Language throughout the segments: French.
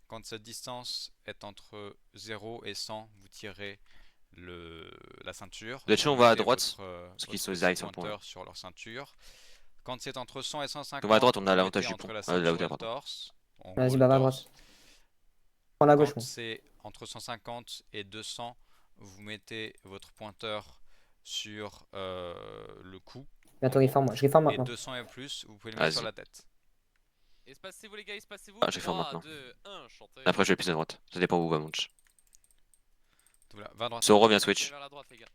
Quand cette distance est entre 0 et 100, vous tirez la ceinture. De on va à droite, parce qu'ils sont Votre direct sur le pont là. pointeur sur leur ceinture. Quand c'est entre 100 et On va à 150, droite, on a vous mettez l'avantage du entre pont, la de la ceinture et hauteur le pardon. torse. En gros, Vas-y, le bah va à torse. droite. Prends la gauche, Quand moi. c'est entre 150 et 200, vous mettez votre pointeur sur le cou. Bientôt, En gros. je réforme Et maintenant. 200 et plus, vous pouvez le mettre sur Vas-y. la tête. Espacez-vous les gars, espacez-vous. Ah, je réforme 3, maintenant. 2, 1, chantez. Après, je vais plus à droite. Ça dépend où va mon match. Voilà, va à droite. Zoro vient Tirez switch. vers la droite les gars.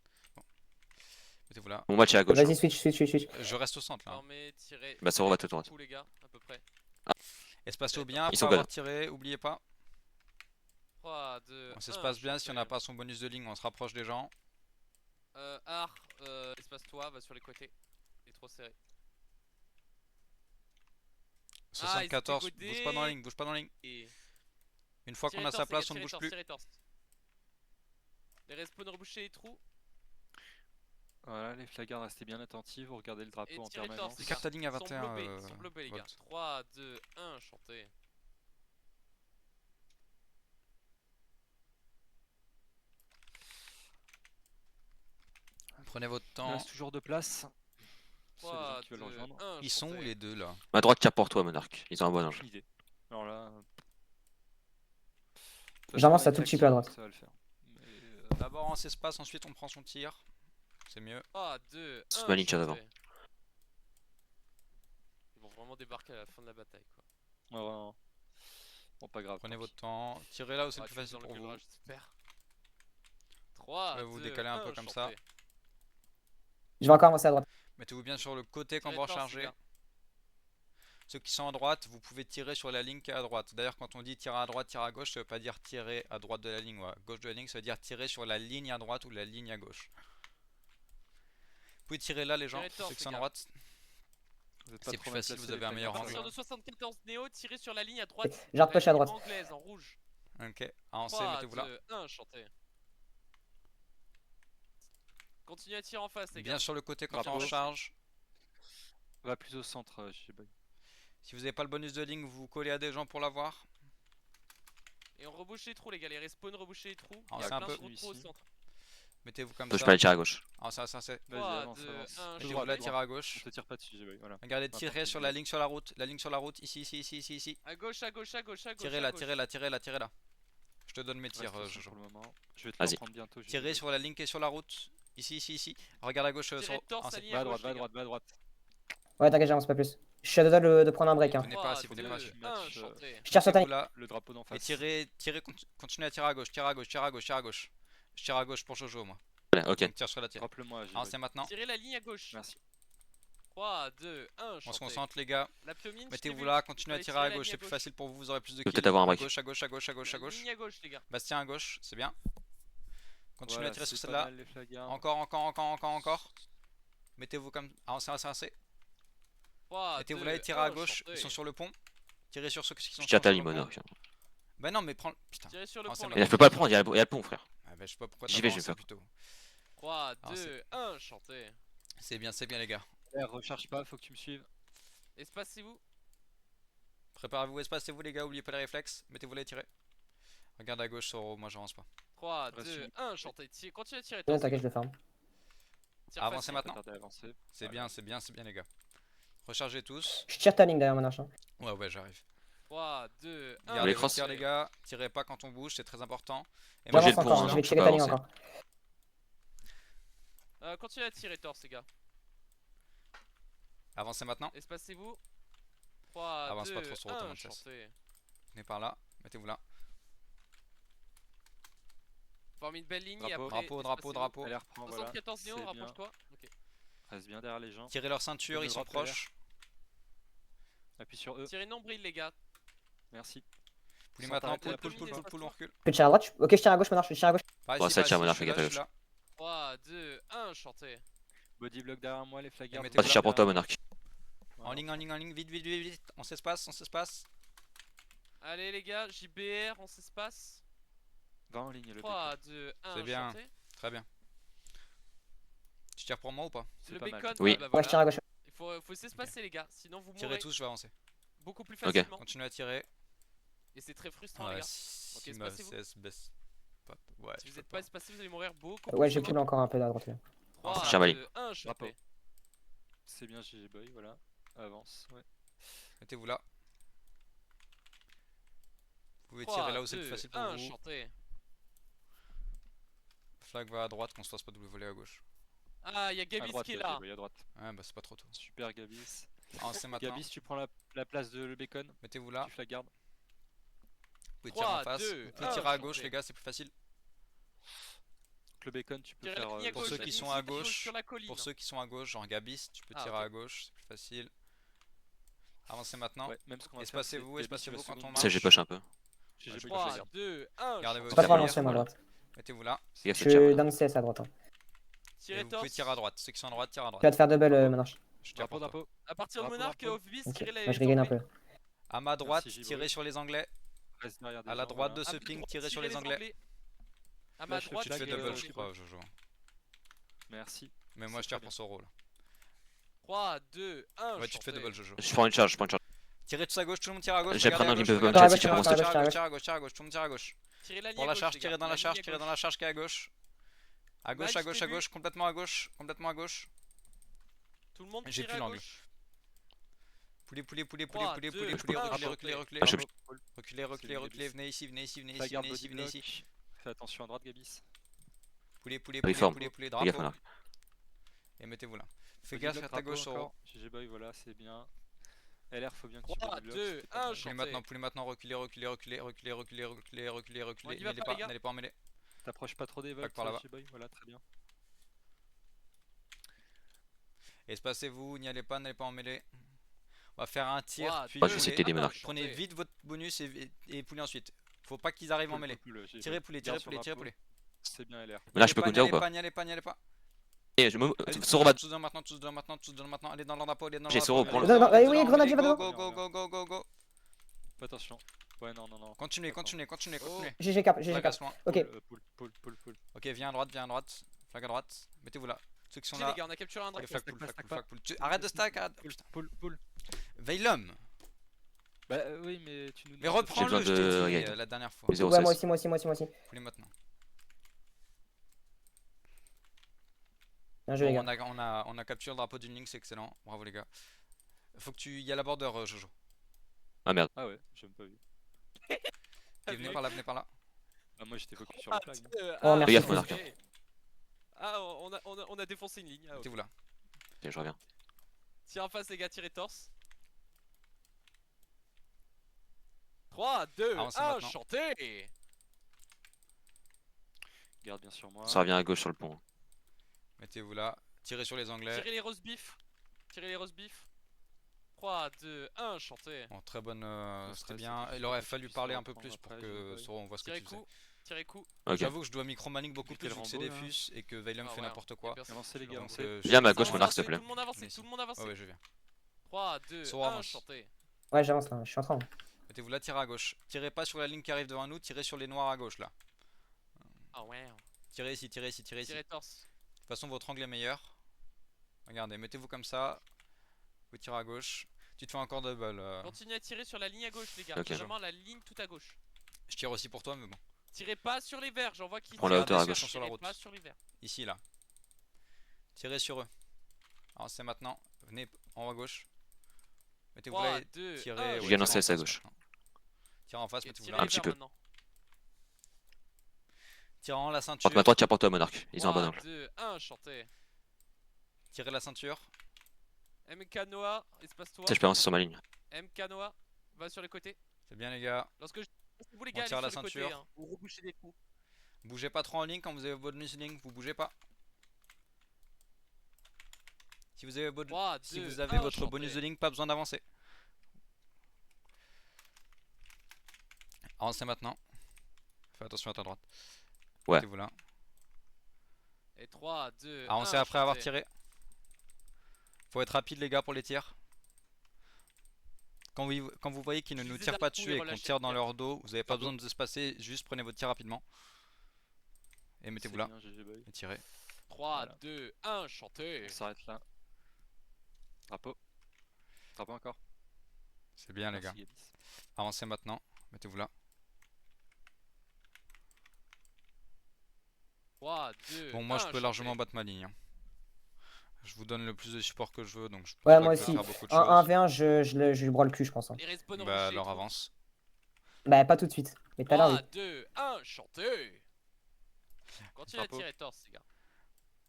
Mettez-vous là. Mon match est à gauche. Vas-y, switch. Je reste au centre là. Formez, tirez. Bah, Zoro va tout à droite. Coup les gars, à peu près. Espacez-vous bien Ils après sont avoir God. tiré, oubliez pas. 3, 2, On 1. s'espace bien, si on n'a pas son bonus de ligne, on se rapproche des gens. Art, espace-toi, va sur les côtés. Il est trop serré. 74, godés. bouge pas dans la ligne, bouge pas dans la ligne. Et... Une fois qu'on a sa place, on ne bouge plus. Les respawns reboucher les trous. Voilà, les flagards restez bien attentifs, vous regardez le drapeau en tirez le permanence. torse, les Carte ta ligne à Ils sont 21 blobés, ils sont blobés les gars. volts. 3, 2, 1, chantez. Prenez votre Il temps. reste toujours de place. S'il y a des gens 3, qui veulent 2, rejoindre. 1, Ils sont où les deux là? Ma droite tire pour toi, Monarque. Ils ont un bon angle. Aucune idée. Alors là. J'avance à tout petit peu à droite. Ça va le faire. Mais, D'abord on s'espace, ensuite on prend son tir. C'est mieux. 3, 2, Sous 1, ma ligne, tire devant. chantez. Ils vont vraiment débarquer à la fin de la bataille quoi. ouais, vraiment. Bon, pas grave. Prenez tant votre pis. temps. Tirez là où c'est le Ah, plus tu es facile dans le pour vous. cadrage, j'espère. 3, Ouais, vous 2, décalez un 1, peu comme chantez. ça. Je vais encore avancer à droite. Mettez-vous bien sur le côté quand Tirez vous le torse, les rechargez. gars. Ceux qui sont à droite, vous pouvez tirer sur la ligne qui est à droite. D'ailleurs, quand on dit tirer à droite, tirer à gauche, ça veut pas dire tirer à droite de la ligne ou à gauche de la ligne, ça veut dire tirer sur la ligne à droite ou la ligne à gauche. Vous pouvez tirer là les gens, Tirez le torse, ceux qui les sont à gars. droite. Vous êtes pas C'est trop plus mal facile, placés, vous avez les un meilleur À flagards, angle. partir ça va. de 74 Néo, tirez sur la ligne à droite. J'ai repêché à La ligne droite. anglaise en rouge. Ok, avancez, 3, mettez-vous là. 2, 1, chantez. Continuez à tirer en face les gars. Bien sur le côté quand on Drapeau. recharge. Va plus au centre, j'ai bug. Si vous n'avez pas le bonus de ligne, vous vous collez à des gens pour l'avoir. Et on rebouche les trous les gars, les respawns rebouchez les trous. Ah, Il y a c'est un plein peu- de trous au ici. centre. Mettez-vous comme Toi, je ça. peux aller tirer à gauche. Ah, ça, c'est. Vas-y, 3, avance, 2, avance. 1, Mettez-vous droite, là, droite. tirez à On gauche. te tire pas dessus, j'ai bug. Voilà. Regardez, Attends, tirez sur j'ai la bug. ligne sur la route. La ligne sur la route, ici. À gauche, à gauche, à gauche, à gauche. Tirez à là, gauche. tirez là, tirez là, tirez là. Je te donne mes tirs, Reste au centre Jojo. pour le moment. Je vais te Vas-y. le prendre bientôt. j'ai Tirez bug. sur la ligne qui est sur la route. Ici. Regarde à gauche. Tirez sur... le torse, Ah, la c'est- ligne Va à à gauche. droite, va à les gars. droite, va à droite. Ouais, t'inquiète, j'avance pas plus. Je suis à deux doigts de prendre un break. Hein. Venez pas, si vous venez pas, 2, si vous 1, match, chantez. Je tire sur ta Mettez-vous ligne. là. Le drapeau d'en Et face. continuez à tirer à gauche, tire à gauche. Je tire à gauche pour Jojo, moi. Allez, ok. Donc tire sur la tire. Rappelle-moi, j'ai Avancez bug. maintenant. Tirez la ligne à gauche. Merci. 3, 2, 1, On se chantez. concentre, les gars. L'abdomine, Mettez-vous là, continuez à tirer à gauche, c'est plus facile pour vous, vous aurez plus de Je vais kills. peut-être avoir un À break. gauche. La ligne à gauche, les gars. Bastien à gauche, c'est bien. Continuez Voilà, à tirer sur c'est pas celle-là. mal, les flagards. Encore. Mettez-vous comme. Avancez. 3, Mettez-vous 2, là et tirez à 1, gauche. chantez. Ils sont sur le pont. Tirez sur ceux qui sont Je tire sur ta le ligne, pont. Monarque. Bah non, mais prends. Putain. Tirez sur le Ah, c'est pont, bon. les Je gars. peux pas le prendre, il y a le pont, frère. Ah bah je sais pas pourquoi J'y t'as vais, je vais avancé faire. plutôt. 3, Ah, 2, 1, chantez. C'est bien les gars. Recharge pas, faut que tu me suives. Espacez-vous. Préparez-vous, espacez-vous les gars, oubliez pas les réflexes. Mettez-vous là et tirez. Regarde à gauche, Soro, moi j'avance pas. 3, Reste 2, une. 1, chantez. Continuez à tirer. Ouais, torse, t'inquiète, les je le farm. gars. Tire Avancez facile. maintenant. Pas tarder à avancer. C'est Voilà. bien les gars. Rechargez tous. Je tire ta ligne derrière mon arche. Hein. Ouais, j'arrive. 3, 2, 1. Gardez les vos crosses. tirs les gars. Tirez pas quand on bouge, c'est très important. Et Moi, j'ai J'avance le pont, encore, hein, je vais je checker peux ta pas ligne avancer. encore. Continuez à tirer torse, les gars. Avancez maintenant. Espacez-vous. 3, Avance 2, pas trop sur 1, Ottoman chantez. Venez par là. Mettez-vous là. Formez une belle ligne et Drapeau. après. Drapeau. Allez, reprends, voilà. 74 Néo, C'est bien. rapproche-toi. Ok. Reste bien derrière les gens. Tirez leur ceinture, Donne ils le sont droit derrière. proches. Appuie sur eux. Tirez nombril, les gars. Merci. Poulie Sans maintenant, t'arrêter, poule, on recule. Je peux tirer à droite. Ok, je tire à gauche, mon arche, je tire à gauche. Par Bon, ici, ça par tire, ici, Monarque, je suis là, regarde à je suis là. 3, 2, 1, chantez. Body block derrière moi, les flagards. mettez-vous Vas-y, je tire pour toi, Monarque. En ligne, vite. On s'espace. Allez, les gars, JBR, on s'espace. Va en ligne, le 3, 2, 1, C'est bien. chantez. Très bien. Tu tires pour moi ou pas? C'est Le pas mal. bacon, Oui. bah Ouais, je tire à voilà. gauche. Il faut s'espacer, les gars, sinon vous Tirez mourrez tous, je vais avancer. beaucoup plus Ok. facilement. Continuez à tirer. Et c'est très frustrant, les Ouais, gars. si Ok, ma espacez-vous. CS baisse pas. Ouais, Si je vous peux êtes pas espacé, vous allez mourir beaucoup. Ouais, plus j'ai que pull moi. encore un peu là à droite. Là. 3, Tiens, Mali. 2, 1, Drapeau. chanté. C'est bien GG Boy, voilà. Avance, ouais. Mettez-vous là. Vous pouvez tirer 3, là où c'est plus 2, facile pour 1, vous. chanté. Flag va à droite, qu'on se fasse pas double voler à gauche. Ah, il y a À Gabis droite, qui est GG là. Boy, à droite. Ouais, bah c'est pas trop tôt. Super Gabis. Avancez maintenant. Gabis, tu prends la place de le bacon. Mettez-vous là. Tu flag garde. Vous pouvez tirer en 3, face. 2, Vous pouvez 1, tirer à gauche, chanté. les gars, c'est plus facile. Le bacon, tu peux Tirez la faire. ligne à pour gauche, ceux la qui ligne sont à qui gauche gauche, sur la colline. Pour ceux qui sont à gauche, genre Gabis, tu peux Ah, tirer ok. à gauche, c'est plus facile. Avancez maintenant. Ouais, même ce qu'on va faire, c'est Espacez-vous, Gabis, tu espacez-vous vas quand on second. marche. Ça, j'ai push un peu. GG Boy, 3, flag garde. 2, 1, Gardez chanté. votre Pas trop tir. avancé à ma Voilà. droite. Mettez-vous là. Fais gaffe, Je le tir, suis ouais. down CS à droite. Hein. Et Tirez vous pouvez torse. tirer à droite. Ceux qui sont à droite, tirent à Tu vas droite. te faire double Monarch. Je tire Drapeau, pour toi. drapeau. À partir de Drapeau, Monarch et drapeau. Obvious, Ok. tirez Moi, les je regain un anglais. peu. À ma droite, Merci, tirez Giboy. sur les Anglais. Reste derrière des À la gens, droite voilà. de ce À ma ping, droite, tirez sur tirez les Anglais. À ma Lâche le droite, Tu te fais flag, double, tirez je les crois, anglais. Jojo. Merci. Mais moi, C'est je tire très pour ce rôle. 3, 2, 1, Ouais, tu te fais double, Jojo. Je prends une charge, je prends une charge. Tirez tous à gauche, tout le monde tire à gauche. J'ai Regardez pris un à gauche, peu regardez comme à ça, gauche, si tu tire à penses gauche, à tire à gauche, gauche, tire à gauche, tire à gauche, tout le monde tire à gauche. Tirez la ligne Pour à la gauche, charge, les tirez gars. dans la charge, ligne à tirez dans gauche. la charge qui est à gauche. À gauche, à Mali, gauche, je à t'ai gauche, vu. complètement à gauche, complètement à gauche. Tout le monde J'ai tire plus à l'angle. gauche. Poulet, poulet, poulet, poulet, 3, poulet, 2, poulet, je poulet, peux- reculez, un, reculez, reculez. Ah, je- Drapeau. Reculez, reculez, C'est reculez, Gabis. venez ici, venez ici, venez Flag ici, garde venez ici, body venez block. ici. Fais attention à droite, Gabis. Poulet, poulet, Ah, il poulet, forme. poulet, poulet, Fais gaffe, drapeau. Monarch. Et mettez-vous là. Fais Body gaffe block, à ta drapeau gauche, Soro. encore. GG Boy, voilà, c'est bien. LR, faut bien que tu 3, body block. 2, c'était pas 1, mal. chanté. Poulet maintenant, reculez, reculez, reculez, reculez, reculez, reculez, reculez, reculez. On y va N'allez pas, pas, les gars. n'allez pas en mêlée. T'approches pas trop des votes, par là-bas. GG Boy, voilà, très bien. Espacez-vous, n'y allez pas, n'allez pas en mêlée. On va faire un tir, 3, puis Moi, je vais poulet. essayer de t'aider, Monarch. Prenez vite votre bonus et poulet ensuite. Faut pas qu'ils arrivent en mêlée. Tirez poulet, tirez poulet, tirez poulet. C'est bien LR. Là, je peux counter ou pas? N'y allez pas, n'y allez pas. Eh, je me. Allez, Soro va. tous dedans maintenant, tous dedans maintenant, tous dedans maintenant. Allez dans le drapeau, allez dans le J'ai drapeau. Soro, prends le- allez dedans, allez Oui, dedans, grenade, allez, j'ai pas go, dedans. go, go, go, go, go. Fais attention. Ouais, non, non, non. Continuez, Attends. continuez, continuez, continuez. GG cap, GG Flag cap. à soin. Ok. Pull. Ok, viens à droite, viens à droite. Flag à droite. Mettez-vous là. Ceux qui sont Tiens, là. les gars, on a capturé un Allez, dragon. flag stack pull, pas, flag stack pull, pas. flag pull. Arrête de stack, arrête. Putain. Pull. Veille l'homme. Bah oui, mais tu nous. Mais reprends-le, besoin je t'ai de dit regain. la dernière fois. 0 Ouais, moi 16. aussi, moi aussi. Poulet maintenant. Bien joué, les Bon, gars. on a capturé le drapeau d'une ligne, c'est excellent. Bravo les gars. Faut que tu. Il y a la border, Jojo. Ah merde. Ah ouais, j'ai même pas vu. Et venez par là, venez par là. Ah, moi j'étais focus sur le flag. Oh, merci. Fais gaffe, Monarch. Ah, on a défoncé une ligne. Ah, ok. Mettez-vous là. Tiens, je reviens. Tire en face, les gars, tirez torse. 3, 2, Avancez 1, maintenant. chanté. Garde bien sur moi. Ça revient à gauche sur le pont. Mettez-vous là. Tirez sur les Anglais. Tirez les roast beef. Tirez les roast beef. 3, 2, 1, chanté. Bon, très bonne. Le C'était stress, bien. c'est Il aurait que tu fallu puisses parler le un peu reprendre plus pour après, que j'ai Soro on voit ce que Tirez tu faisais. coup. Tirez coup. Ok. J'avoue que je dois micromanage beaucoup Nickel plus vu que c'est Rambo, des là. fus et que Veilum Ah fait ouais, n'importe y a quoi. personne. Avancez les gars, Donc, avancez. Viens à ma je- gauche, Tout le monde Monarch, s'il te avance, plaît. Tout le monde avance, Mais si. tout le monde avance. Ouais, je viens. 3, 2, Soro 1, avance. chanté. Ouais, j'avance là, je suis en train. Mettez-vous là, tirez à gauche. Tirez pas sur la ligne qui arrive devant nous, tirez sur les noirs à gauche là. Ah ouais. Tirez ici, tirez ici, tirez ici. De Tirez torse. toute façon, votre angle est meilleur. Regardez, mettez-vous comme ça. Vous tirez à gauche. Tu te fais encore double. Continuez à tirer sur la ligne à gauche, les gars. Ok. Vraiment la ligne tout à gauche. Je tire aussi pour toi, mais bon. Tirez pas sur les verts, j'en vois qui Prends la tirent hauteur à dessus, gauche. Sur la tirez route. pas sur les verts. Ici là. Tirez sur eux. Alors c'est maintenant. Venez en haut à gauche. Mettez-vous 3, là et 2, tirez. 1, ouais, Je viens tirez lancer en ça à face gauche. maintenant. Tirez en face, Et mettez-vous tirez là. Un les petit verts peu. maintenant. Tirez en la ceinture. Porte-moi toi, tire pour toi, Monarch. Ils ont un bon 3, angle. 2, 1, chanté. Tirez la ceinture. MK Noah, espace-toi. Ça, je peux avancer sur ma ligne. MK Noah, va sur les côtés. C'est bien les gars. Lorsque je... vous les On gars, tire allez la sur le côté, ceinture. hein, ou rebouchez des coups. Bougez pas trop en ligne quand vous avez votre bonus ligne. Vous bougez pas. Si vous avez votre, 3, 2, si vous avez 1, votre chanté. bonus de ligne, pas besoin d'avancer. Avancez maintenant. Fais attention à ta droite. Ouais. Mettez-vous là. Et 3, 2, Avancez 1, après avoir chanté. tiré. Faut être rapide les gars pour les tirs. Quand vous voyez qu'ils ne nous Utilisez tirent pas d'un coup et dessus et qu'on relâchez, tire dans les gars. leur dos, vous n'avez pas Pardon. besoin de vous espacer, juste prenez votre tir rapidement. Et mettez-vous là, C'est bien, GG Boy. et tirez. 3, Voilà. 2, 1, chanté. On s'arrête là. Drapeau. Drapeau encore. C'est bien les gars. Merci, Gabis. Avancez maintenant. Mettez-vous là. 3, 2, Bon, moi je 1, peux largement chanter. battre ma ligne, hein. Je vous donne le plus de support que je veux, donc je pense Ouais, pas moi que je vais aussi. faire beaucoup de Un choses. 1v1, je lui broie le cul, je pense, hein. Les respawns Bah rochers et alors trous. avance. Bah, pas tout de suite. Mais tout à l'heure, 3, oui. 2, 1, chantez. Continuez à Drapeau. tirer torse, les gars.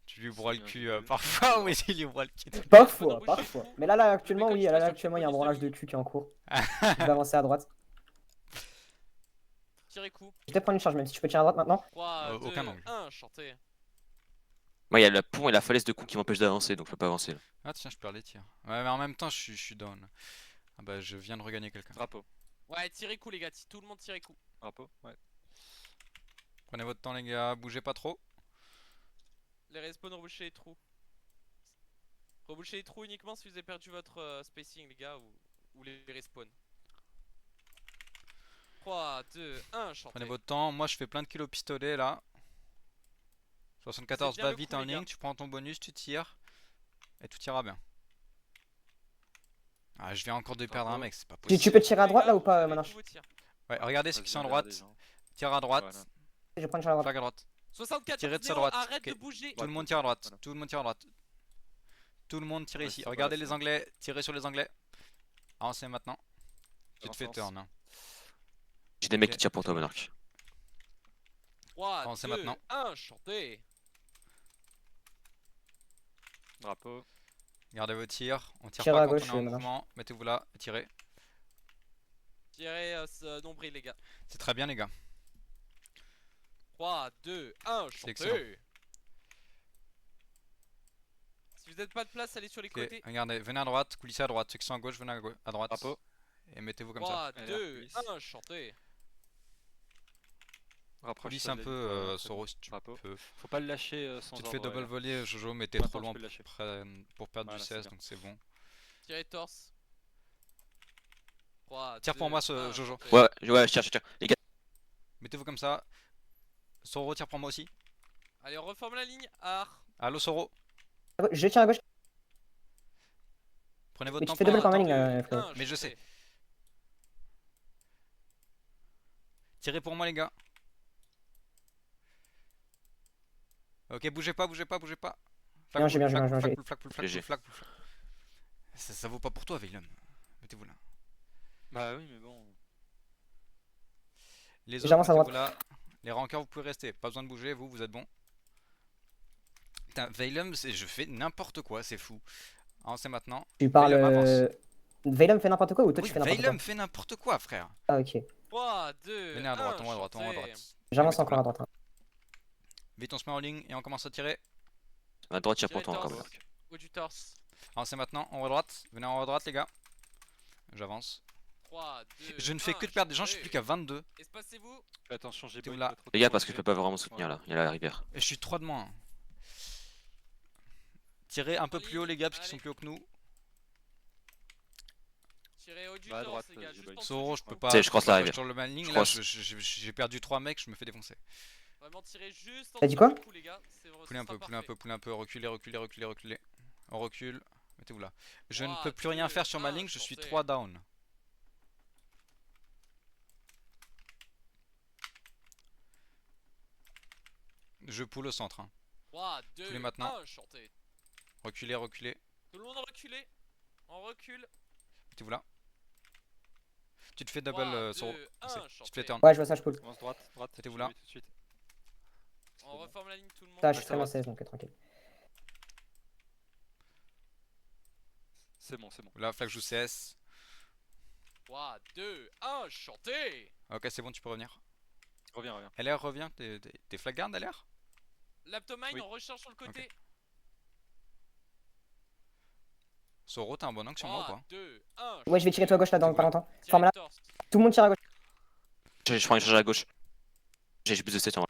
Tu lui C'est broies le bien, cul j'ai vu. parfois, oui, il lui broie le cul. Parfois, Boucher, parfois. trou. Mais là, Le actuellement, bacon, oui, tu là, passes actuellement, il y a un sur branlage bonus de de cul qui est en cours. Je vais avancer à droite. Tirez coup. Je vais te prendre une charge, même si tu peux tirer à droite maintenant. 3, 2, aucun angle. 1, chantez. Moi, il y a le pont et la falaise de coups qui m'empêchent d'avancer, donc je peux pas avancer là. Ah tiens, je perds les tirs. Ouais, mais en même temps, je suis down. Ah bah, je viens de regagner quelqu'un. Drapeau. Ouais, tirez coup, les gars. Tout le monde tirez coup. Drapeau. Ouais. Prenez votre temps, les gars, bougez pas trop. Les respawns, rebouchez les trous. Rebouchez les trous uniquement si vous avez perdu votre spacing, les gars, ou les respawns. 3, 2, 1, chantez. Prenez votre temps. Moi, je fais plein de kills au pistolet là. 74, C'est bien va le vite coup, en les gars. ligne, tu prends ton bonus, tu tires. Et tout ira bien. Ah, je viens encore de perdre un Drapeau. mec, c'est pas Tu possible. peux tirer à Les droite gars, là ou vous pas, avez Manarch? tous vos tirs. Ouais, regardez ceux Vas-y, qui sont à regarde droite. les gens. Tire à droite. Voilà. Je vais prendre une charge à droite. Flag à droite. 64, Tirez de sa 0, droite. arrête Ok. de bouger. Tout le monde tire à droite. Voilà. Tout le monde tire à droite. Tout le monde tire Ouais, ici. c'est Regardez voilà, les c'est bon. anglais. Tirez sur les anglais. Avancez maintenant. Tu te fais Avance. turn. Hein. J'ai des mecs Ok, qui tirent pour tout toi, le monde. Monarch. 3, Avancez 2, maintenant. 1, chantez. Drapeau. Gardez vos tirs. On tire Tirez pas à quand gauche, on est en Manarch. mouvement. Mettez-vous là. Tirez. Tirez ce nombril, les gars. C'est très bien, les gars. 3, 2, 1, C'est excellent. chantez. Si vous n'êtes pas de place, allez sur les Ok, côtés. regardez. Venez à droite. Coulissez à droite. Ceux qui sont à gauche, venez à droite. Drapeau. Et mettez-vous comme ça. 3, Allez, 2, police. 1, chantez. Rapproche Coulisse toi un de peu, la ligne, voilà, c'est Soro, bon. si tu Drapeau. peux. Faut pas le lâcher sans Tu te ordre. fais double regarde. volley, Jojo, mais t'es Maintenant, trop tu loin peux le lâcher. pour perdre Voilà, du c'est 16, bien. donc c'est bon. Tirez torse. 3, Tire pour 2, moi, ce 1, Jojo. chantez. Ouais, ouais, je tire, je tire. Les gars, Mettez-vous comme ça. Soro, tire pour moi aussi. Allez, on reforme la ligne. Art. Allo, Soro. Je tiens à gauche. Prenez votre Mais temps tu fais pour double un quand même, temps. frérot. Mais je sais. Tirez pour moi, les gars. Ok, bougez pas, bougez pas, bougez pas. Bien, j'ai bien, j'ai bien, j'ai bien. Flag, flag. Ça vaut pas pour toi, Veilum. Mettez-vous là. Bah oui, mais bon. Les autres, J'avance à mettez-vous là. Les rankers, vous pouvez rester. Pas besoin de bouger, vous êtes bon. Putain, Veilum, je fais n'importe quoi, c'est fou. Avancez maintenant. Tu parles. Veilum avance. Veilum fait n'importe quoi ou toi Oui, tu fais n'importe quoi? Veilum fait n'importe quoi, frère. Ah, ok. 3, 2, Venez à 1, droite, on va à droite, on va à chantez. droite. J'avance Mettez-vous encore là. à droite. Hein. Vite, on se met en ligne et on commence à tirer. à droite, tire Tirez pour toi encore, torse. Monarch. Haut du torse. Avancez maintenant, en haut à droite. Venez en haut à droite, les gars. J'avance. 3, 2, Je ne fais que de perdre des gens, je suis plus qu'à 22. Espacez-vous. Fais attention, j'ai T'es pas où là trop Les gars, de parce que je peux pas vraiment soutenir Voilà. là, il y a la rivière. Et je suis 3 de moins. Tirez un peu En plus haut, ligne, les gars, parce qu'ils allez. sont plus haut que nous. Tirez haut du Bah, à torse, droite, les gars. j'ai Juste pas en eu. dessous Soro, du je peux cou. pas. Tu sais, je croise la peux pas rivière. sur le ligne. Je Là, croise. j'ai perdu 3 mecs, je me fais défoncer. Vraiment, tirez juste en T'as dit dessous quoi? du cou, les gars. Poulez un peu, poulez un peu, poulez un peu. Reculez, reculez, reculez, reculez. On recule. Mettez-vous là. Je ne 3, peux plus rien 2, faire sur ma 1, ligne, je suis chantez. 3 down. Je poule au centre. Hein. 3, 2, Poulez maintenant. 1, chantez. Reculez, reculez. Tout le monde reculez. On recule. Mettez-vous là. Tu te fais 3, double 2, Soro. 1, Tu te fais chantez. turn. Ouais, je vois ça, je pull. Commence droite, droite. Mettez-vous j'ai là. vu tout de suite. C'est On bon. reforme la ligne, tout le monde. Ça, je suis ça très bien va. 16 donc tranquille. C'est bon, c'est bon. Là, flag joue CS. 3, 2, 1, chantez. Ok, c'est bon, tu peux revenir. Reviens, reviens. LR, reviens. T'es flag guard, LR? L'Aptomine, Oui. on recharge sur le côté. Soro, t'as un bon angle sur moi ou 3, pas? 2, 1, Ouais, je vais tirer toi à gauche là dans pas longtemps. Tirez Forme là. torse. Tout le monde tire à gauche. Je prends une charge à gauche. J'ai plus de 7 en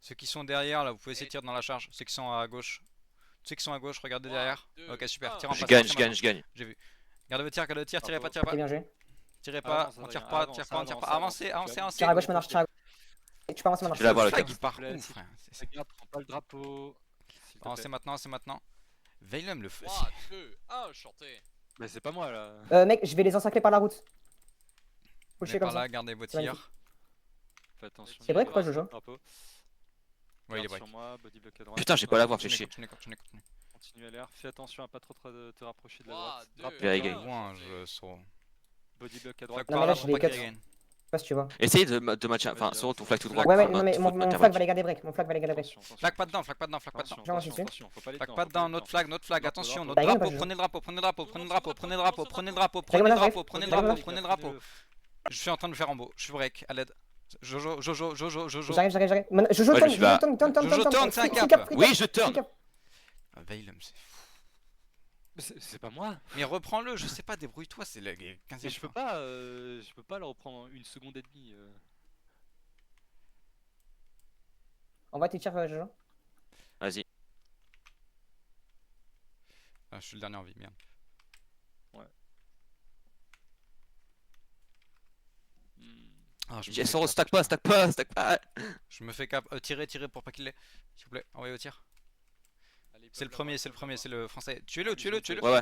Ceux qui sont derrière, là, vous pouvez essayer de Et- tirer dans la charge. Ceux qui sont à gauche. Ceux qui sont à gauche, regardez 3, derrière. 2, Ok, super. 1. Tire en Je face. gagne, tire je gagne, maintenant. je gagne. J'ai vu. Gardez votre tir, gardez votre tir. Tirez pas, tirez pas, Très tirez pas. bien joué. Tirez pas, Avance, on Adrien, tire pas, on avance, tire pas, on tire avance, pas. Avancez, avance, avancez, tu avancez. Tire à gauche, Manarch, tire à gauche. Et tu peux avancer Manarch. Je vais la voir, Le le flag, cœur. il part S'il te plaît, où, s'il- frère? Regarde, prends pas le drapeau. S'il te Avancez plaît. maintenant, c'est maintenant. Veilum le feu. 3, 2, 1, chantez. Mais c'est pas moi là. Mec, je vais les encercler par la route. Venez Pusher comme par ça. là, gardez vos C'est magnifique. tirs. Fais attention. C'est break ou pas, Jojo? Drapeau. Ouais, il est Garde break. sur moi, body block à droite. Putain, j'ai pas la voir, fais Continue, chier. continue. Continue à l'air. Fais attention à pas trop te rapprocher de la 3, droite. 2, Drapeau. Very Je gay. vois un jeu sur. Body block à Flag droite. Non, par mais là là, je pour vais pas qu'il cut. gagne. Je sais pas si tu vois. Essaye de matcher. Enfin, sur ton flag tout droit. Ouais, ouais, Enfin, non, mais faut mon te mettre flag break. va les garder break. Mon flag va les garder break. Attention, attention. Flag pas dedans, flag pas dedans, flag pas dedans. Attention, J'avance ici. attention, faut pas aller Flag dedans, pas faut dedans, aller notre dedans. flag, Drapeau, attention, drapeau. notre Bah, drapeau, regarde, prenez le drapeau, prenez le drapeau, Tout le prenez le monde drapeau, sur prenez le drapeau, drapeau, tout le monde prenez le drapeau, sur prenez le drapeau. drapeau, prenez le Drapeau, drapeau, drapeau. prenez le drapeau. Je suis en train de faire en beau, je suis break, à l'aide. Jojo. J'arrive. Jojo, Ouais, je tourne, suis là. tourne. Jojo, tourne, c'est un Free cap. free Oui, je turn. free cap. Ah, Veilem, c'est fou. Mais c'est pas moi. Mais reprends-le, je sais pas, débrouille-toi, c'est la 15 Mais e je peux pas le reprendre en 1 seconde et demie. Envoie tes tirs, Jojo. Vas-y. Ah, je suis le dernier en vie, merde. Hmm. Ah, je me J'ai fais Soro, cap. stack pas. Je me fais cap. Tirez pour pas qu'il l'ait. S'il vous plaît, envoyez au tir. Allez, ils C'est le peuvent premier, l'avoir, c'est ils le peuvent premier, l'avoir. c'est le français. Tuez-le. Ouais.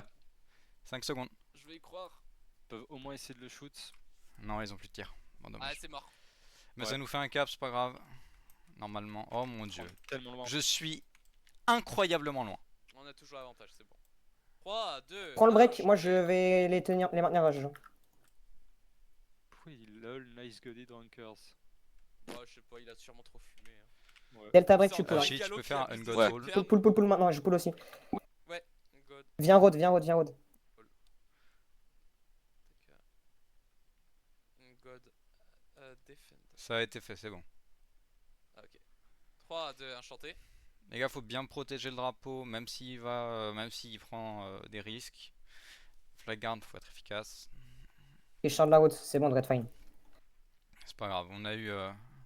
5 secondes. Je vais y croire. Ils peuvent au moins essayer de le shoot. Non, ils ont plus de tir. Bon, Ah, dommage. c'est mort. Mais ouais. ça nous fait un cap, c'est pas grave. Normalement. Oh mon dieu. Tellement loin. Je suis incroyablement loin. On a toujours l'avantage, c'est bon. 3, 2. Prends le break. Moi, je vais les maintenir, Jojo. Pourquoi il lol, nice goody drunkers. Je sais pas, il a sûrement trop fumé. Hein. Ouais. Delta break, tu Sors peux. pas. Hein. Shit, tu peux faire un god Ouais. roll. Pull maintenant, je pull aussi. God. Viens road. God. Defend. Ça a été fait, c'est bon. Ah, ok. 3, 2, 1, chanté. Les gars, faut bien protéger le drapeau, même s'il prend des risques. Flag guard, faut être efficace. Et je sors de la route. C'est bon, Red Fine. C'est pas grave, on a eu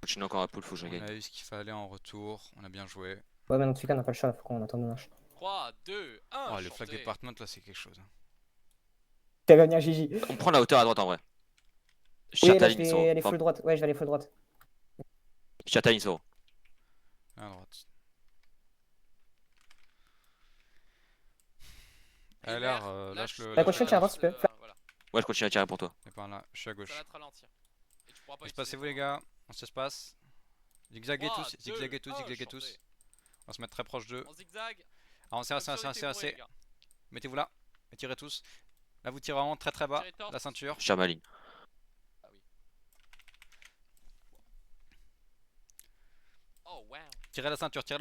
Continue encore à pull, faut que je gagne. ce qu'il fallait en retour. On a bien joué. Ouais, mais dans tous les cas, on n'a pas le choix. Faut qu'on attende le match. 3, 2, 1. Oh, le flag department là, c'est quelque chose. T'as venir Gigi. On prend la hauteur à droite en vrai. Je Oui, tire ta là, je ligne, vais Soro. aller Enfin, full droite. Ouais, je vais aller full droite. je tire ta ligne, Soro. À droite. Elle a l'air, lâche le. Bah, continue de tirer à droite, s'il te plaît. Voilà, Ouais, je continue à tirer pour toi. Il est par là, je suis à gauche. ça va te ralentir. Et tu pourras pas Espacez-vous utiliser les ton- gars, on s'espace. Zigzaguez Trois, tous, deux, zigzaguez tous, un, zigzaguez chanté. tous. On va se mettre très proche d'eux. En zigzag. Avancez, avancez. Mettez-vous là, et tirez tous. Là vous tirez vraiment très bas, Tirez torse. la ceinture. Je tire ma ligne. Ah oui. Oh wow. Tirez la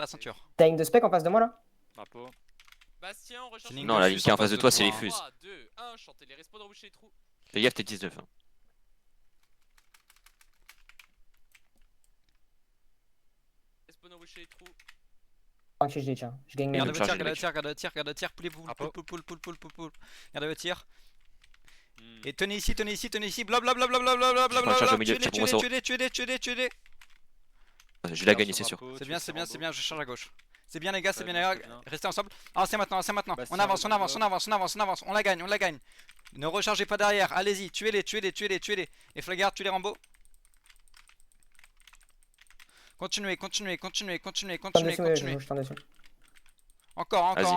ceinture. T'as une de spec en face de moi là? Drapeau. Bastien, on recherche. C'est une Non, la Fuse ligne qui est en face de toi, c'est les toi, hein. fuses. 3, 2, 1, chantez les respawns, rebouchez les trous. Fais gaffe, t'es 19. Hein. Respawn, rebouchez les trous. Tranquille, je les tiens. Je gagne mes Gardez me vos charger, tirs, le mec. gardez vos tirs, poulez-vous, Drapeau. poule. Gardez vos tirs. Hmm. Et tenez ici, blablabla. Je prends le charge au milieu, tiens pour moi, Soro. Tuez-les. Je l'ai gagné, c'est sûr. C'est bien, je charge à gauche. C'est bien les gars, c'est Ouais, bien bien, les c'est gars. bien. Restez ensemble. Ah, c'est maintenant. Bastien, On avance. le On la gagne. Ne rechargez pas derrière. Allez-y, tuez-les. Les flagards, tuez les Rambo. Continuez. Je t'en dessus. Encore. Vas-y. Il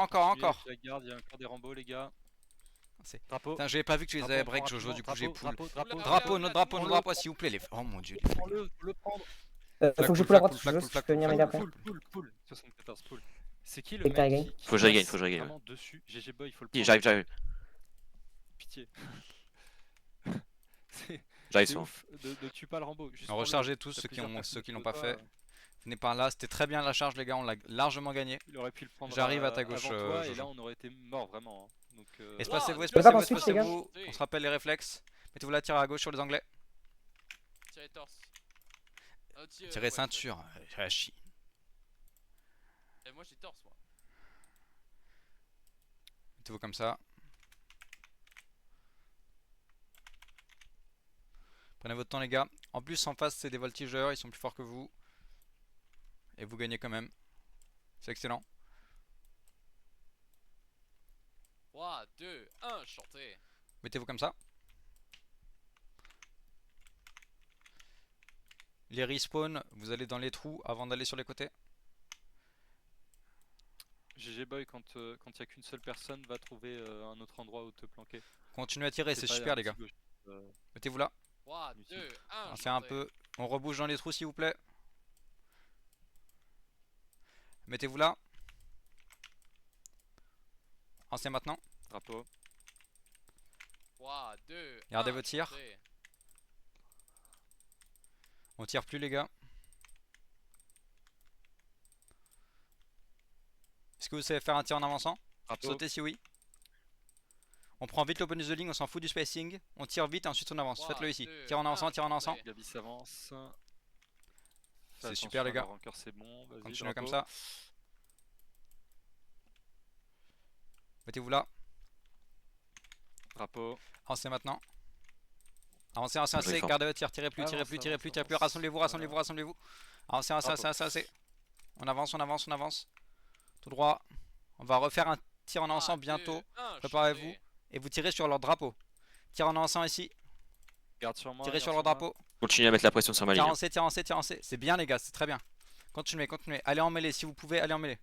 y a encore des Rambo, les gars. C'est- Drapeau. Putain, j'avais pas vu que tu les Drapeau, avais break, rapidement, Jojo, du coup j'ai pull. Drapeau. Notre drapeau, s'il vous plaît. Oh mon dieu, les flags. Prends-le, faut le prendre. Faut que je Flag, pull à droite. flag, Jojo, flag, tu peux venir m'aider après. Pull. 74, pull. C'est qui le Et que t'as mec gagné. qui Faut que j'aille passe gagne, vraiment dessus. GG Boy, il faut le Si, prendre. j'arrive. Pitié. J'arrive, C'est Soro. ouf. Ne tue pas le Rambo. Juste On prends-le. rechargez tous T'as ceux plusieurs personnes qui qui l'ont peuvent pas fait. Venez par là, c'était très bien la charge les gars, on l'a largement gagné. Il aurait pu le prendre. J'arrive à ta gauche, avant toi, et Jojo. là on aurait été mort vraiment. Hein. Donc, Espacez-vous, Wow, pas qu'on switch, les gars. On se rappelle les réflexes. Mettez-vous là, tirez à gauche sur les anglais. Tirez torse. Tirez ceinture. Ah, chie. Et moi j'ai torse, moi. Mettez-vous comme ça. Prenez votre temps les gars. En plus en face c'est des voltigeurs, ils sont plus forts que vous. Et vous gagnez quand même. C'est excellent. 3, 2, 1, chantez. Mettez-vous comme ça. Les respawns, vous allez dans les trous avant d'aller sur les côtés. GG Boy, quand il y a qu'une seule personne, va trouver un autre endroit où te planquer. Continuez à tirer, c'est pas super un les gars. petit gauche, Mettez-vous là. 3, Inutile. 2, 1. On fait un peu. On rebouge dans les trous s'il vous plaît. Mettez-vous là. Avancez maintenant. Drapeau. 3, 2, Gardez 1, vos tirs. chantez. On tire plus les gars. Est-ce que vous savez faire un tir en avançant? Drapeau. Sautez si oui. On prend vite le bonus de ligne, on s'en fout du spacing. On tire vite et ensuite on avance. 3, Faites-le ici. 2, Tire en avançant, 1, tire en avançant. chantez. Gabi s'avance. Fais C'est super, attention les à gars. la rancœur, c'est bon. Vas-y, Continuez comme drapeau. ça. Mettez-vous là. Drapeau. Avancez maintenant. Avancez, avancez, avancez. Réforme. Gardez votre tir. Tirez plus, tirez Avance, plus, tirez avance, plus, tirez plus. avance. Rassemblez-vous, rassemblez-vous, Voilà. rassemblez-vous. Avancez, avancez, avancez, Drapeau. avancez. On avance, on avance, on avance. Tout droit. On va refaire un tir en avançant 3, 2, bientôt. 1, Préparez-vous. chantez. Et vous tirez sur leur drapeau. Tir en avançant ici. Garde sur moi. Tirez garde sur leur moi. drapeau. Continue à mettre la pression sur ma ligne. Tir avancé, tir avancé, tir avancé. C'est bien les gars, c'est très bien. Continuez, continuez. Allez en mêlée si vous pouvez, allez en mêlée.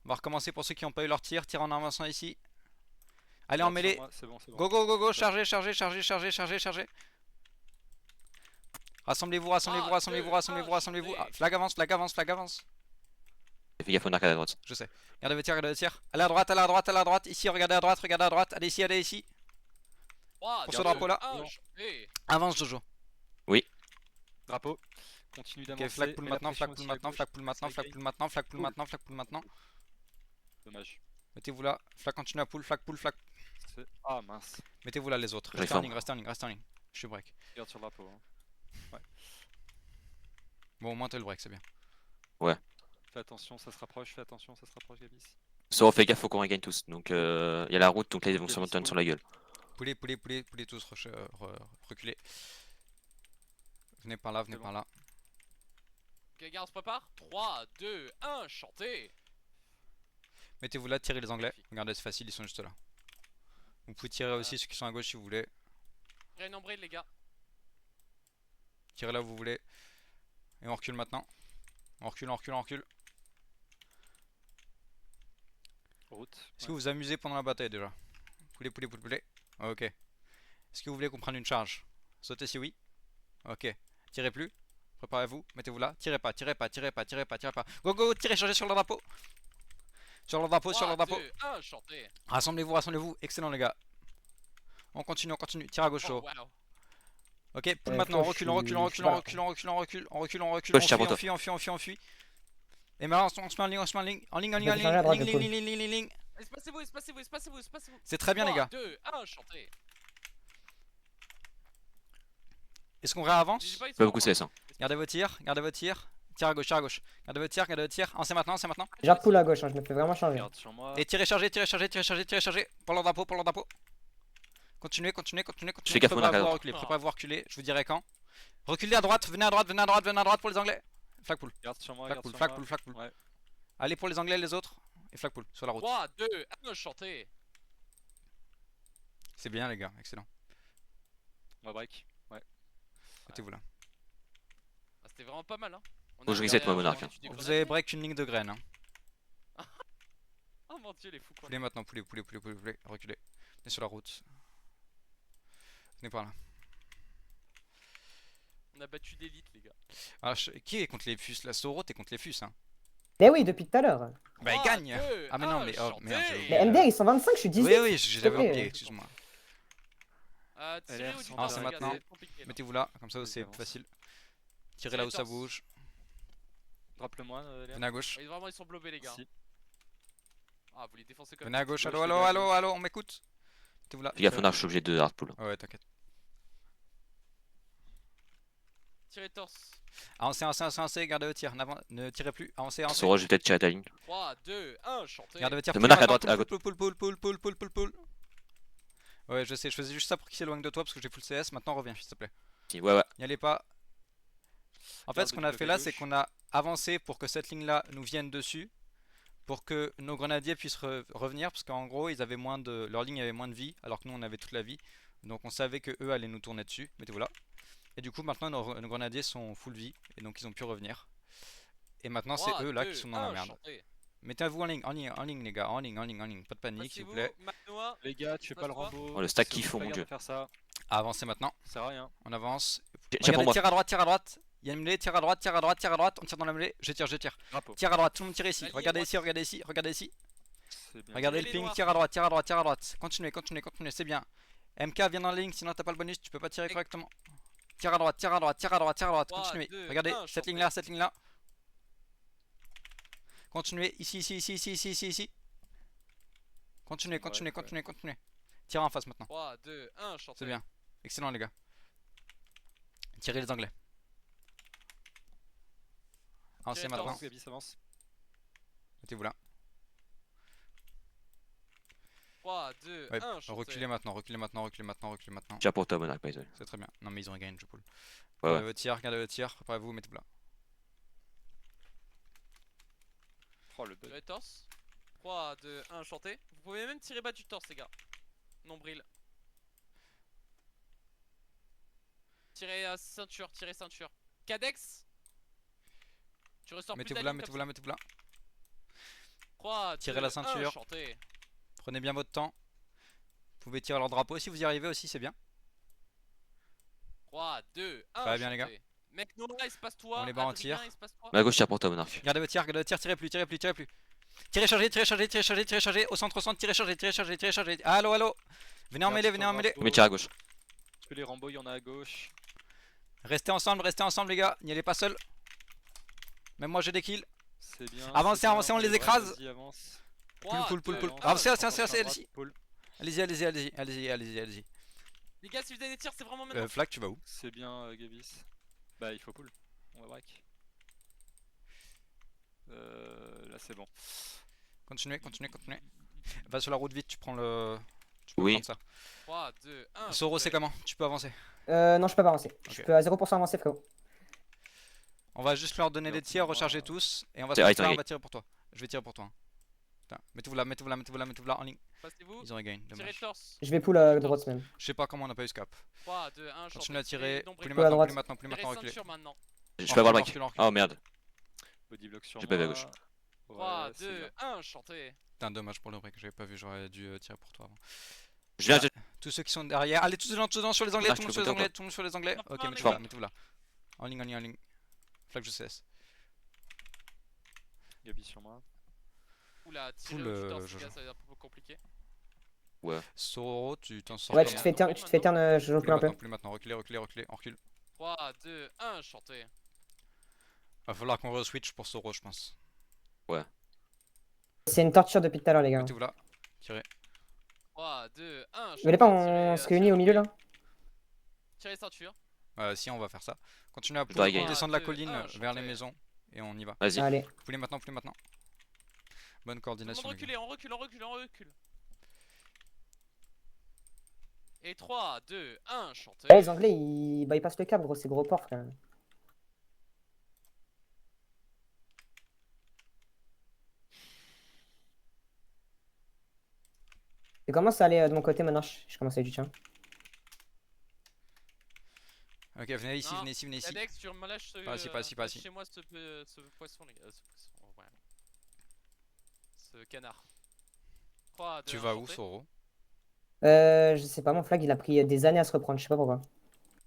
On va recommencer pour ceux qui n'ont pas eu leur tir. Tir en avançant ici. Allez en Garde sur mêlée. moi, c'est bon, c'est bon. Go go go go, chargez, chargez, chargez, chargez, chargez, chargez. Rassemblez-vous, rassemblez-vous, 3, rassemblez-vous, 2, rassemblez-vous, 1, rassemblez-vous. chantez. Ah, flag avance, flag avance, flag avance. Fais gaffe, on arcade à droite. Je sais. Regardez votre tir, regardez votre tir. Allez à droite, allez à droite, allez à droite. Ici, regardez à droite, regardez à droite. Allez ici, allez ici. 3, Pour 2, ce drapeau-là. 1, Non. chantez. Avance Jojo. Drapeau. Continue d'avancer. Ok, flag pull mets la maintenant, pression flag pull aussi à maintenant, gauche. flag pull maintenant, flag pull maintenant, flag pull Pull. maintenant, flag pull maintenant. Dommage. Mettez-vous là. Flag continue à pull, flag pull, flag. Ah mince. Mettez-vous là les autres. Restez en Réforme. ligne, restez en ligne, restez en ligne. Je suis break. Garde sur le drapeau. Hein. Bon, au moins t'es le break, c'est bien. Fais attention, ça se rapproche. Fais attention, ça se rapproche, Gabis. Sauf fais gaffe, faut qu'on regagne tous. Donc il y a la route, donc là ils vont se monter sur la gueule. Poulez, poulez, poulez, poulez tous, reculez. Venez par là, venez C'est par là. Ok, gars, on se prépare. 3, 2, 1, chantez. Mettez-vous là, tirez les anglais. Magnifique. Regardez, c'est facile, ils sont juste là. Vous pouvez tirer aussi ceux qui sont à gauche si vous voulez. Tirez une ombrelle, les gars. Tirez là où vous voulez. Et on recule maintenant. On recule, on recule, on recule. Route. Est-ce que vous vous amusez pendant la bataille déjà? Poulet, poulet, poulet, poulet. Ok. Est-ce que vous voulez qu'on prenne une charge? Sautez si oui. Ok. Tirez plus. Préparez-vous. Mettez-vous là. Tirez pas, tirez pas, tirez pas, tirez pas, tirez pas. Go, go, tirez, chargez sur le drapeau. Sur le drapeau, sur le 3, drapeau. 2, 1, chantez. Rassemblez-vous, rassemblez-vous. Excellent les gars. On continue, on continue. Tire à gauche. Oh, chaud. wow. Ok, pull maintenant. On Flash, recule, on recule, on je suis recule, on pas là. recule, on recule, on recule, on recule, on recule. Flash, On tiens fuit, pour on fuit, on fuit, on fuit, on fuit. Et maintenant on se met en ligne, on se met en ligne. En ligne, en ligne, en Je vais ligne, changer à droite ligne, de ligne, poule. ligne, ligne, ligne, ligne. Espacez-vous, espacez-vous, espacez-vous, espacez-vous. C'est très bien les gars. 2, 1, chantez. Est-ce qu'on réavance? J'ai pas eu de Pas son, beaucoup moi. CS. Hein. Gardez vos tirs, gardez vos tirs. Tire à gauche, tire à gauche. Gardez votre tir, gardez votre tir. C'est maintenant, c'est maintenant. J'ai repoule à gauche, hein, je me fais vraiment changer. Garde sur moi. Et tirez, chargez, tirez, chargez, tirez, chargez, tirez, chargez. Pour leur drapeau, pour leur drapeau. Continuez, continuez, continuez, continuez. fais gaffe, on a Préparez-vous à cadre. reculer, préparez-vous à reculer. Je vous dirai quand. Reculez à droite, venez à droite, venez à droite, venez à droite pour les anglais. Flag pull, Garde sur moi. flag Garde pull, sur flag moi. pull, flag pull. Ouais. Allez pour les anglais, les autres. Et flag pull sur la route. 3, 2, 1, chantez. C'est bien les gars, excellent. On va break. Ouais. Mettez-vous là. Ah, c'était vraiment pas mal, hein. On Faut a que je reset, regardé moi, avant, Monarque, on a hein. fait du Vous grenadier. avez break une ligne de graines. Hein. Oh mon dieu, les fous quoi. Poulet maintenant, poulet, poulet, poulet, poulet, poulet. Reculez. Venez sur la route. Venez par là. On a battu l'élite, les gars. Alors, qui est contre les fus là? Soro, t'es contre les fus hein. Eh oui, depuis tout à l'heure. Bah il 3, gagne. 2, Ah mais non 1, mais oh chantez. merde j'ai oublié. Mais MDR ils sont 25, je suis 18. Oui oui j'avais plaît. oublié excuse-moi. Tirez LR au du sont temps, c'est les gars, maintenant. ça va être compliqué, là. Mettez-vous là comme ça Oui, c'est j'avance. plus facile. Tirez Tirez là où ça torse. bouge. Drop-le-moi. Venez à gauche. Ouais, vraiment, ils sont blobés, les gars. Ici. Ah, vous les défoncez comme Venez à ça. gauche. gauche, Allô les allô gars, allô gauche. allô on m'écoute. Mettez-vous là. Fais gaffe, on a, je suis obligé de hard pull. Ouais t'inquiète. Tirez torse. Avancez avancez avancez gardez votre tir. Ne tirez plus. Avancez avancez. Sora, je vais peut-être tirer ta ligne. 3, 2, 1, chantez. Gardez votre tir. Le Poulet monarque à maintenant, droite, à pull, pull, pull, pull, pull, pull, pull, pull. Ouais je sais je faisais juste ça pour qu'il s'éloigne de toi parce que j'ai full CS. Maintenant reviens s'il te plaît. Si, ouais, ouais. N'y allez pas. En fait, Garde ce qu'on du a côté fait là, c'est gauche. qu'on a avancé pour que cette ligne-là nous vienne dessus, pour que nos grenadiers puissent revenir, parce qu'en gros, ils avaient moins de, leur ligne avait moins de vie, alors que nous, on avait toute la vie. Donc, on savait que eux allaient nous tourner dessus. Mettez-vous là. Et du coup, maintenant, nos grenadiers sont full vie, et donc ils ont pu revenir. Et maintenant, c'est 3, eux là 2, qui sont dans la 1, merde. chantez. Mettez-vous en ligne, les gars, en ligne. Pas de panique, s'il vous plaît. Magnoa. Les gars, tu fais pas le Passe-toi. Rambo. Oh, le stack c'est qu'il faut, mon Flagard dieu. de faire ça. Avancez maintenant, Ça sert à rien. on avance. Tiens pour Regardez, moi. tire à droite. Il y a une mêlée, tire à droite, on tire dans la mêlée. Je tire. Drapeau. Tire à droite, tout le monde tire ici. La ligne Regardez est ici, regardez ici. C'est bien. Regardez les le ping, noirs. tire à droite. Continuez, c'est bien. MK viens dans la ligne, sinon t'as pas le bonus, tu peux pas tirer correctement. Tire à droite, Trois, continuez. deux, Regardez, un, cette chantez. ligne-là. Continuez, ici. Continuez. Tirez en face maintenant, 3, 2, 1, chantez. c'est bien. Excellent les gars. Tirez les anglais. Avancez Tirez maintenant, Avance, Gabi, ça avance. mettez-vous là. 3, 2, Ouais, 1, chantez. reculez maintenant. Tiens pour toi, Monarch, by the way. C'est très bien. Non mais ils ont regagné, je pull. Ouais, ouais. Regardez le tir, préparez-vous, mettez-vous là. Oh, le bug. Tirez torse. 3, 2, 1, chantez. Vous pouvez même tirer bas du torse, les gars. Nombril. Tirez ceinture. Cadex. Tu ressors plus de Mettez-vous la là, ligne mettez-vous là. 3, Tirez 2, la ceinture. 1, chantez. Prenez bien votre temps. Vous pouvez tirer leur drapeau si vous y arrivez aussi, c'est bien. 3, 2, 1, Ça va bien, les gars. Mec, Noah, espace-toi. On les bat en Adrien, tir. espace-toi. À gauche, tiens pour toi, Monarch. Regardez votre tir, tirez plus. Tirez chargé, au centre, tirez chargé. Allo. Venez en mêlée. Mais tire à gauche. Tu peux les Rambo, il y en a à gauche. Restez ensemble les gars, n'y allez pas seuls. Même moi j'ai des kills. C'est bien. Avancez, c'est bien. on les Ouais, écrase. Vas-y, avance. Pull. deux, un, Avancez, avance, allez-y. pull. Allez-y. Les gars, si vous avez des tirs, c'est vraiment maintenant. Flag, tu vas où? C'est bien, Gavis. Bah, il faut pull. On va break. Là, c'est bon. Continuez. Va sur la route vite, tu prends le. Tu peux Oui. prendre ça. 3, 2, 1. Soro, c'est comment? Tu peux avancer. Non, je peux pas avancer. Ok. Je peux à 0% avancer, frérot. On va juste leur donner Non, des tirs, moi, recharger tous. Et on va C'est se right, faire, on ok. va tirer pour toi. Je vais tirer pour toi. Hein. Putain, mettez-vous là en ligne. Passez-vous. Ils ont regain, Tirez dommage. torse. Je vais pull à droite même. Je sais pas comment on a pas eu ce cap. 3, 2, 1, Continuez à tirer. Plus Pull à droite. maintenant, Tirez reculez. ceinture maintenant. Je peux avoir le Recule, break. recule. Oh merde. Body block sur J'ai moi. pas vu à gauche. 3, Ouais, c'est 2, bien. 1, chantez. Putain, dommage pour le break, j'avais pas vu, j'aurais dû tirer pour toi avant. Je viens, Ah, Tous ceux qui sont derrière, allez tous dedans sur les anglais, Ah, tout je le peux monde sur les anglais. Enfin, Ok, les mettez-vous gars. là, mettez-vous là. En ligne. Flag, je cesse. Gabi sur moi. Oula, tirer Full, au du torse, les Jojo. gars, ça va être un peu compliqué. Soro, tu t'en sors. Ouais, comment? tu te fais turn, je joue plus un peu. Plus maintenant, reculez, on recule. 3, 2, 1, chantez. Va falloir qu'on re-switch pour Soro, je pense. C'est une torture depuis tout à l'heure, les gars. Mettez-vous là, tirez. 3, 2, 1, chantez. Vous voulez pas, on se réunit au milieu là? Tirez ceinture. Si, on va faire ça. Continuez à dois pull, gagner. descendre la 2, colline 1, vers les chantez. maisons. Et on y va. Vas-y. Allez. Plus maintenant. Bonne Tout le coordination. monde les gars. reculer, on recule. Et 3, 2, 1, chantez. Eh, les Anglais, ils bypassent le câble, gros, c'est gros port, frère. Et comment ça allait de mon côté maintenant? Je commence à du tien. Ok, venez ici, Non, venez ici. Cadex, tu me lâches ce. Pas ici. lâche chez moi ce poisson, les gars. Ce poisson, ouais. Ce canard. 3, 2, Tu 1, vas où, chantez. Soro? Je sais pas, mon flag, il a pris des années à se reprendre, je sais pas pourquoi.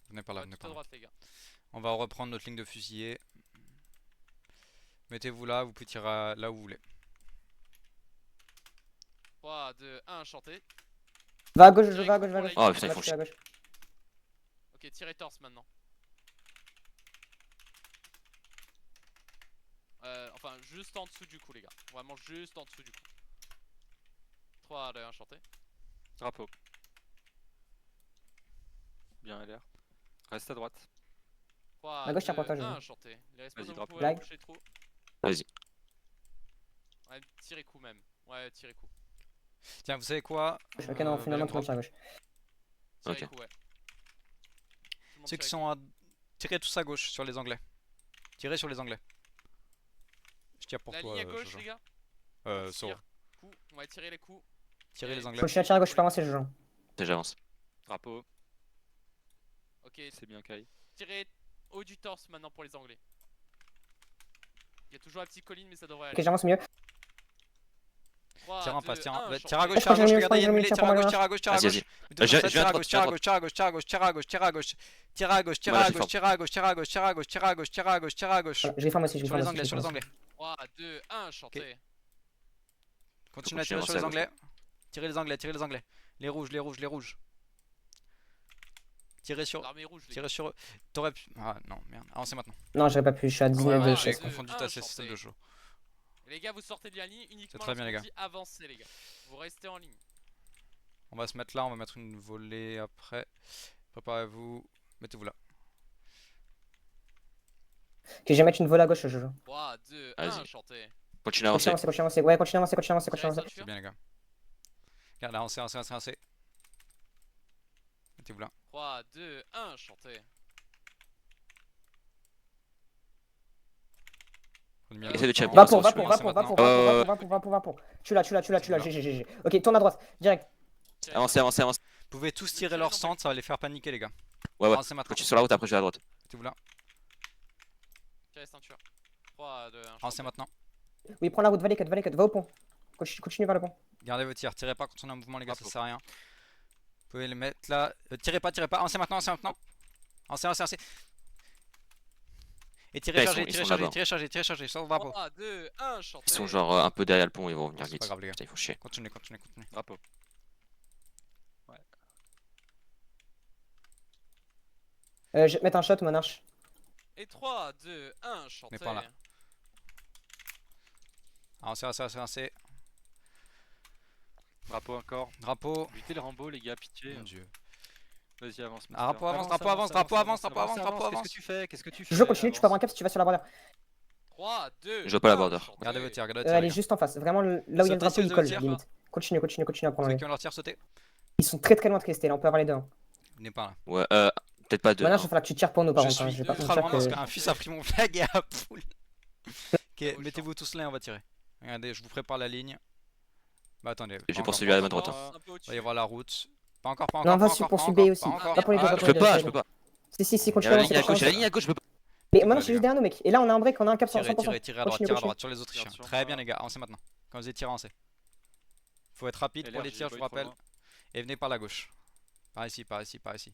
Venez par là, Ouais, venez tout par à là. droite, les gars. On va reprendre notre ligne de fusilier. Mettez-vous là, vous pouvez tirer là où vous voulez. 3, 2, 1, chantez. Va à gauche, va à gauche. Oh, putain, ils Va font toucher à gauche. Ok, tirez torse maintenant. Enfin, juste en dessous du coup, les gars. Vraiment juste en dessous du coup. 3, 2, 1, chantez. Drapeau. Bien LR. Reste à droite. 3, À gauche, tiens, 2, pour toi, je 1, veux. chantez. Les Vas-y, responsables, vous drapeau. pouvez Flag. boucher le trou. Vas-y. Ouais, tirez coup même. Ouais, tirez coup. Tiens, vous savez quoi? Ok, non, finalement, tout le monde tire à gauche. Tirez Ok. coup, ouais. Tout le monde Ceux qui tire sont à... Tirez tous à gauche sur les anglais. Tirez sur les anglais. Je tire pour la toi, ligne à gauche, Jojo. les gars. Soro. Coup. On va tirer les coups. Tirez les anglais. Faut que je tire à gauche, je peux avancer, Jojo. J'avance. Drapeau. Ok, C'est bien Kai. tirez haut du torse maintenant pour les anglais. Il y a toujours la petite colline, mais ça devrait Ok, aller. j'avance mieux. 3, Tire en 2, face, tire en 1, bah, chanter. tire à gauche, Je tire à crois que gauche, j'ai regardez, il y a une mis mêlée, le tire à gauche, point tire à gauche, tire à Vas-y, gauche. vas-y. Mettez-vous Je comme ça, viens tire à de gauche, tire à gauche, tire à gauche, tire à gauche, tire à gauche, tire à gauche, tire à gauche, tire à gauche, tire à gauche, tire à gauche, tire à gauche, tire à gauche, tire à gauche, tire à gauche. Voilà, je réforme aussi, je Sur réforme les aussi. anglais, je sur les réforme anglais. 3, 2, 1, chanter. Continuez à tirer sur les anglais. Tirez les anglais, tirez les anglais. Les rouges, les rouges, les rouges. Tirez sur. L'armée rouge, les gars. Tirez sur eux. T'aurais pu. Ah non, merde. Avancez maintenant. aussi. Non, j'aurais pas pu, je suis à 19 Ouais, de j'ai chasse. confondu Un, ta chanter. système de jeu. Et les gars, vous sortez de la ligne uniquement très bien, les lorsqu'on gars. dit avancer, les gars. Vous restez en ligne. On va se mettre là, on va mettre une volée après. Préparez-vous. Mettez-vous là. Ok, je vais mettre une volée à gauche, je joue. 3, 2, Vas-y. 1, chanter. Continue à avancer. Continue à avancer. Ouais, continue à avancer, continue à avancer, continue à Tirez avancer. C'est ceinture. bien, les gars. Regarde là, avancez, avancez, avancez, avancez. Mettez-vous là. 3, 2, 1, chanter. Prenez bien Essaye votre de tirer temps. pour Va pour, va Avancez pour, va pour, va pour, va pour, va pour, va pour, va pour. Tu l'as, tu l'as, tu l'as, tu l'as, GG. Ok, tourne à droite, direct. Tirez Avancez, avancez, avancez. Vous pouvez tous tirer leur centre, ça va les faire paniquer, les gars. Ouais, ouais. Avancez maintenant. Continue sur la route, après je vais à droite. Mettez-vous là. Tirez ceinture. 3, 2, 1, Avancez chanter. maintenant. Oui, prends la route, va les cut, va au pont. Continue vers le pont. Gardez vos tirs. Tirez pas quand on est en mouvement, les gars, ça Bravo. sert à rien. Vous pouvez les mettre là. Tirez pas, tirez pas. Avancez maintenant, avancez maintenant. Avancez, avancez, avancez. Et tirez, Là, ils chargez, sont tirez, là-bas. chargez, tirez, chargez, tirez, chargez. Sur le drapeau. 3, 2, 1, chanter. Ils sont genre un peu derrière le pont, ils vont venir C'est vite. pas grave, les gars. Putain, ils font chier. Continuez, continuez, continuez. Drapeau. Je vais te mettre un shot, monarche. Et 3, 2, 1, chanter. pas là. Avancez, avancez, avancez, avancez. Drapeau encore. Drapeau. Évitez le Rambo, les gars, pitié. Mon dieu. Vas-y, avance. Ah, drapeau Master. avance, drapeau avance, drapeau avance, drapeau avance, drapeau Qu'est-ce avance. que tu fais? Qu'est-ce que tu fais? Je continue, tu peux avoir un cap si tu vas sur la border. 3, 2, Je vois pas la 1, border. chanter. Regardez votre tir, regardez votre tir. Elle les est gars. juste en face, vraiment là où il y a le Sautez drapeau, si il vous colle, avez le tir. limite. Continue à prendre Ceux les. qui ont leur tir, sautez. Ils sont très très loin de rester là, on peut avoir les deux. Hein. Venez par là. Ouais, peut-être pas deux. Monarche, il non. va falloir que tu tires pour nous par Je contre. hein, suis Je vais pas ultra loin mentir parce que. qu'un fils a pris mon flag et a poule. Ok, mettez-vous tous là et on va tirer. Regardez, je vous prépare la ligne. Bah attendez. J'ai pas poursuivi encore, à la pas bonne droite. encore. Un peu au-dessus. Il va y avoir la route. Pas encore, pas Non, encore. va pas sur encore, poursuivre pas B encore, aussi. pas encore. Va pour les deux, Ah, va Je pour peux les deux. pas, je peux pas. Si, Il y continue a à la ligne à avancer. gauche, il y a la ligne à gauche, je peux pas. Mais Ouais, maintenant, les c'est juste gars. derrière nous, mec. Et là, on a un break, on a un cap 100%. Tirez, tirez, tirez à droite, Continue, tirez à continue. droite sur les autres chiens. Attention. Très bien les gars, avancez maintenant. Quand vous êtes tiré, avancez. Faut être rapide pour les tirs, je vous rappelle. Et venez par la gauche. Par ici, par ici, par ici.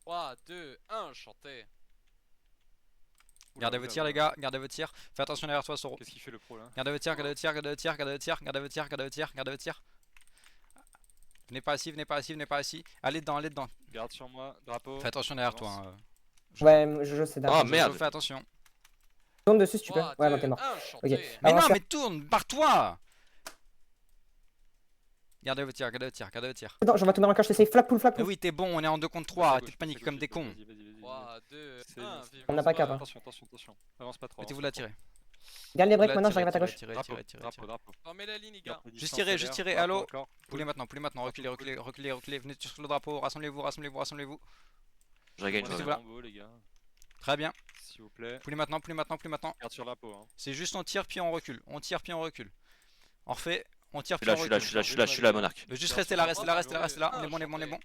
3, 2, 1, chanter. Gardez vos tirs les gars, gardez vos tirs. Fais attention derrière toi, Soro. Qu'est-ce qu'il fait le pro là? Gardez vos tirs, gardez vos tirs, gardez vos tirs, gardez vos tirs, gardez vos tirs, gardez vos tirs, gardez vos tirs. Venez par ici, venez par ici, venez par ici. Allez dedans, allez dedans. Garde sur moi, drapeau. Fais attention derrière toi. Avance. Ouais, je sais Oh d'accord. merde. Fais attention. Tourne dessus si tu peux. 3, Ouais, 2, non, t'es mort. 1, Ok. chanter. Mais Avance non, sur- mais tourne, barre-toi. Gardez vos tirs, gardez vos tirs, gardez vos tirs. Attends, je vais te mettre un cache, j'essaye flag pull, flag Mais pull. oui, t'es bon, on est en 2 contre 3, Vas-y, arrêtez de gauche, paniquer vas-y, comme des gauche, cons. vas-y, vas-y, vas-y. 3, 2, C'est 1, bon. On n'a pas cap, hein. Attention, attention, attention. Avance pas trop. Mettez-vous avance là, pas trop. tirez. Garde les breaks Là, maintenant, tirez, j'arrive à ta tirez, gauche. tirez, Drapeau, tirez, tirez, drapeau, tirez. drapeau. Formez la ligne, les gars. Garde tes Juste distances tirez, sévères, juste tirez, drapeau allô. encore. Poulez maintenant, reculez, reculez, reculez, reculez. Venez sur le drapeau, rassemblez-vous, rassemblez-vous, rassemblez-vous. Je regagne, je Prenez regagne. le Rambo, les gars. Très bien. S'il vous plaît. Poulez maintenant, poulez maintenant, poulez maintenant. Garde sur la peau. Hein. C'est juste on tire puis on recule. On tire puis on recule. On refait, on tire Je puis suis on là, recule. je suis là, monarque. Juste restez là, restez là, restez là, restez là. On est bon, on est bon, on est bon.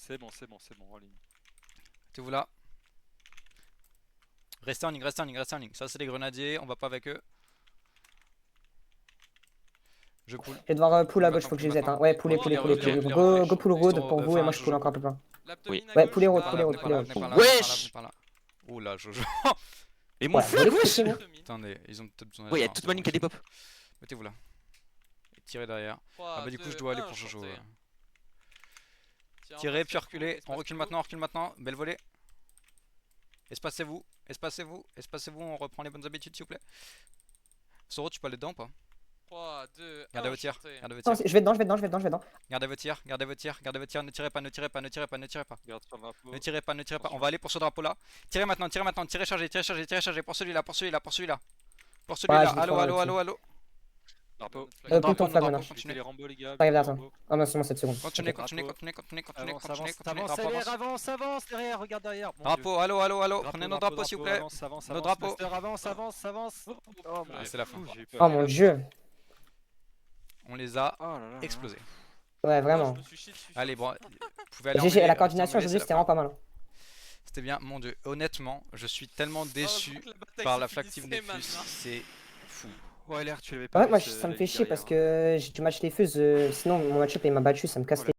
C'est bon, en ligne. Mettez-vous là. Restez en ligne, restez en ligne, restez en ligne. Ça c'est les grenadiers, on va pas avec eux. Je pull. Je vais devoir pull à gauche, Maintenant, faut que je les maintenant. aide. Hein. Ouais, pouler. Go pull road pour vous et moi je pull encore un peu plein. L'abdomen à Ouais, gauche, poulet route, là, poulet route, là, poulet là, route. Venez par là, Wesh. venez par là, venez par là. Oula, Jojo. Et mon Ouais, flag, allez, wesh! c'est bon. l'abdomen. Attendez, ils ont peut-être besoin Ouais, y'a d'aide, toute ma ligne qui a des pop. Mettez-vous là. Et tirez derrière. 3, Ah bah du coup je 2, dois aller 1, pour Jojo. chanter. ouais. Tiens, Tirez on puis passe reculez. le On recule maintenant, on recule maintenant. Belle volée. Espacez-vous, espacez-vous, espacez-vous. On reprend les bonnes habitudes s'il vous plaît. Soro, tu peux aller dedans ou pas? 3, 2, Gardez 1, vos tirs, chanter. gardez vos Non, tirs. je vais dedans, je vais dedans, je vais dedans, je vais dedans. Gardez vos tirs, gardez vos tirs, gardez vos tirs. Ne tirez pas, ne tirez pas, ne tirez pas, ne tirez pas. Garde sur le drapeau. Ne tirez pas, ne tirez pas. On Attention. va aller pour ce drapeau là. Tirez maintenant, tirez chargé, tirez chargé, tirez chargé. Pour celui-là, pour celui-là, pour celui-là. Pour Ouais, celui-là. je vais Allo, faire allo, là-dessus. allo, allo. Drapeau. Pull ton Drapeau, flag drapeau, maintenant. continuez. Évitez les Rambo, les gars. Pas grave, évitez les attends. Rambo. Ah non, c'est bon, 7 secondes. Continuez, Ok. continuez, Drapeau. continuez, continuez, continuez, Avance, continuez, avance, continuez. avance, Drapeau, derrière, avance. avance derrière, regarde derrière. Mon Dieu. Drapeau, allo, allo, allo. Drapeau, Prenez nos drapeaux s'il vous plaît. Avance, avance, Nos avance. drapeaux. Master, avance, avance, avance. Oh, Ah, c'est la fin. j'ai eu peur. Oh mon dieu. On les a Oh là là là. explosés. Ouais, Oh, vraiment. je me suis chié dessus. Allez, sur bon, le sol. vous pouvez aller GG, enlever- la coordination enlever, aujourd'hui c'est c'était la vraiment pas mal. C'était bien, mon dieu. Honnêtement, je suis tellement Oh, je déçu crois que la bataille par se la Flag Team finissait Nefus. maintenant. C'est fou. Ouais, l'air, tu l'avais pas Ouais, vu, moi ce- ça me la fait ligne chier parce derrière. que j'ai du match les feux, sinon mon match-up il m'a battu, ça me casse les